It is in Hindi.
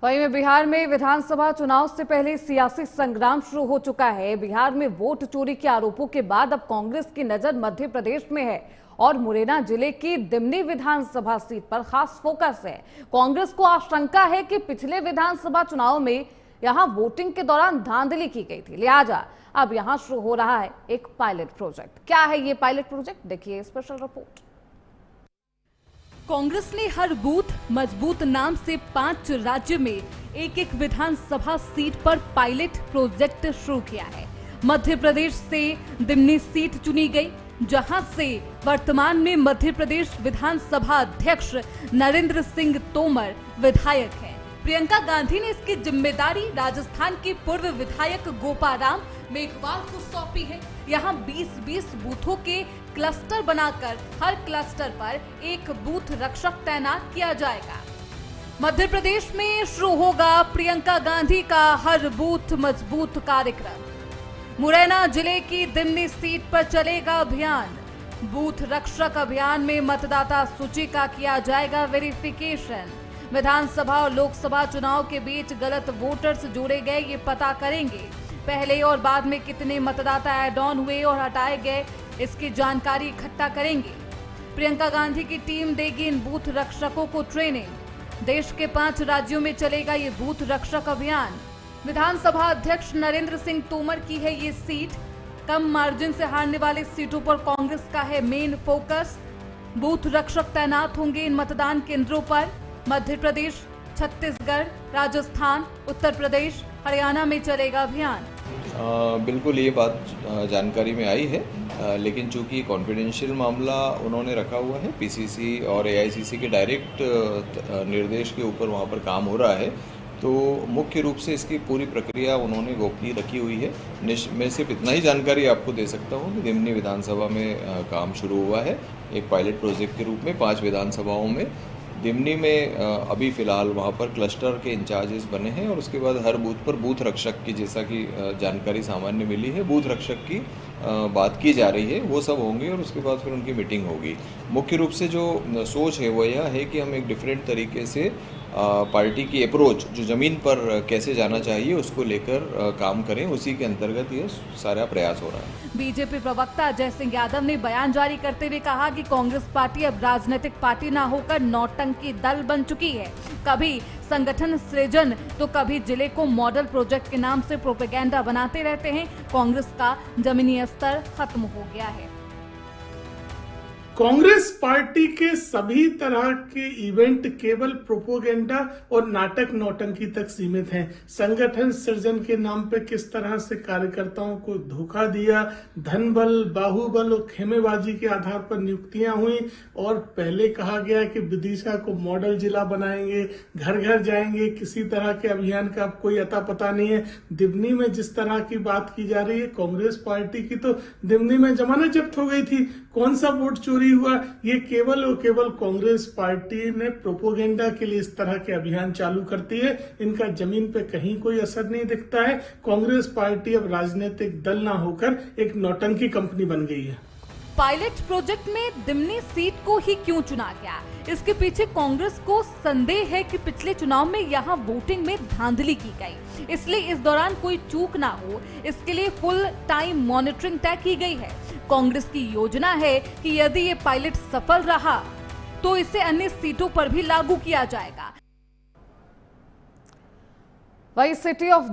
वहीं में बिहार में विधानसभा चुनाव से पहले सियासी संग्राम शुरू हो चुका है। बिहार में वोट चोरी के आरोपों के बाद अब कांग्रेस की नजर मध्य प्रदेश में है और मुरैना जिले की दिमनी विधानसभा सीट पर खास फोकस है। कांग्रेस को आशंका है कि पिछले विधानसभा चुनाव में यहां वोटिंग के दौरान धांधली की गई थी, लिहाजा अब यहां शुरू हो रहा है एक पायलट प्रोजेक्ट। क्या है ये पायलट प्रोजेक्ट, देखिए स्पेशल रिपोर्ट। कांग्रेस ने हर बूथ मजबूत नाम से 5 राज्य में एक एक विधानसभा सीट पर पायलट प्रोजेक्ट शुरू किया है। मध्य प्रदेश से दिमनी सीट चुनी गई, जहां से वर्तमान में मध्य प्रदेश विधानसभा अध्यक्ष नरेंद्र सिंह तोमर विधायक हैं। प्रियंका गांधी ने इसकी जिम्मेदारी राजस्थान के पूर्व विधायक गोपाराम मेघवाल को सौंपी है। यहाँ 20-20 बूथों के क्लस्टर बनाकर हर क्लस्टर पर एक बूथ रक्षक तैनात किया जाएगा। मध्य प्रदेश में शुरू होगा प्रियंका गांधी का हर बूथ मजबूत कार्यक्रम। मुरैना जिले की दिमनी सीट पर चलेगा अभियान। बूथ रक्षक अभियान में मतदाता सूची का किया जाएगा वेरिफिकेशन। विधानसभा और लोकसभा चुनाव के बीच गलत वोटर्स जोड़े गए, ये पता करेंगे। पहले और बाद में कितने मतदाता ऐड ऑन हुए और हटाए गए, इसकी जानकारी इकट्ठा करेंगे। प्रियंका गांधी की टीम देगी इन बूथ रक्षकों को ट्रेनिंग। देश के 5 राज्यों में चलेगा ये बूथ रक्षक अभियान। विधानसभा अध्यक्ष नरेंद्र सिंह तोमर की है ये सीट। कम मार्जिन से हारने वाली सीटों पर कांग्रेस का है मेन फोकस। बूथ रक्षक तैनात होंगे इन मतदान केंद्रों पर। मध्य प्रदेश, छत्तीसगढ़, राजस्थान, उत्तर प्रदेश, हरियाणा में चलेगा अभियान। बिल्कुल ये बात जानकारी में आई है, लेकिन चूंकि कॉन्फिडेंशियल मामला उन्होंने रखा हुआ है, पीसीसी और एआईसीसी के डायरेक्ट निर्देश के ऊपर वहाँ पर काम हो रहा है, तो मुख्य रूप से इसकी पूरी प्रक्रिया उन्होंने गोपनीय रखी हुई है। मैं सिर्फ इतना ही जानकारी आपको दे सकता हूँ कि दिमनी विधानसभा में काम शुरू हुआ है एक पायलट प्रोजेक्ट के रूप में 5 विधानसभाओं में। दिमनी में अभी फ़िलहाल वहाँ पर क्लस्टर के इंचार्जेस बने हैं और उसके बाद हर बूथ पर बूथ रक्षक की, जैसा कि जानकारी सामान्य मिली है, बूथ रक्षक की बात की जा रही है, वो सब होंगे और उसके बाद फिर उनकी मीटिंग होगी। मुख्य रूप से जो सोच है वो यह है कि हम एक डिफरेंट तरीके से पार्टी की अप्रोच जो ज़मीन पर कैसे जाना चाहिए उसको लेकर काम करें, उसी के अंतर्गत ये सारा प्रयास हो रहा है। बीजेपी प्रवक्ता अजय सिंह यादव ने बयान जारी करते हुए कहा कि कांग्रेस पार्टी अब राजनीतिक पार्टी न होकर नौटंकी दल बन चुकी है। कभी संगठन सृजन तो कभी जिले को मॉडल प्रोजेक्ट के नाम से प्रोपेगेंडा बनाते रहते हैं। कांग्रेस का जमीनी स्तर खत्म हो गया है। कांग्रेस पार्टी के सभी तरह के इवेंट केवल प्रोपोगेंडा और नाटक नौटंकी तक सीमित हैं। संगठन सृजन के नाम पे किस तरह से कार्यकर्ताओं को धोखा दिया, धन बल, बाहुबल और खेमेबाजी के आधार पर नियुक्तियां हुई और पहले कहा गया कि विदिशा को मॉडल जिला बनाएंगे, घर घर जाएंगे, किसी तरह के अभियान का कोई अता पता नहीं है। दिमनी में जिस तरह की बात की जा रही है, कांग्रेस पार्टी की तो दिमनी में जमानत जब्त हो गई थी। कौन सा वोट चोरी हुआ, ये केवल और केवल कांग्रेस पार्टी ने प्रोपोगेंडा के लिए इस तरह के अभियान चालू करती है। इनका जमीन पे कहीं कोई असर नहीं दिखता है। कांग्रेस पार्टी अब राजनीतिक दल ना होकर एक नौटंकी कंपनी बन गई है। पायलट प्रोजेक्ट में दिमनी सीट को ही क्यों चुना गया, इसके पीछे कांग्रेस को संदेह है कि पिछले चुनाव में यहां वोटिंग में धांधली की गई, इसलिए इस दौरान कोई चूक ना हो, इसके लिए फुल टाइम मॉनिटरिंग तय की गई है। कांग्रेस की योजना है कि यदि ये पायलट सफल रहा तो इसे अन्य सीटों पर भी लागू किया जाएगा। वही सिटी ऑफ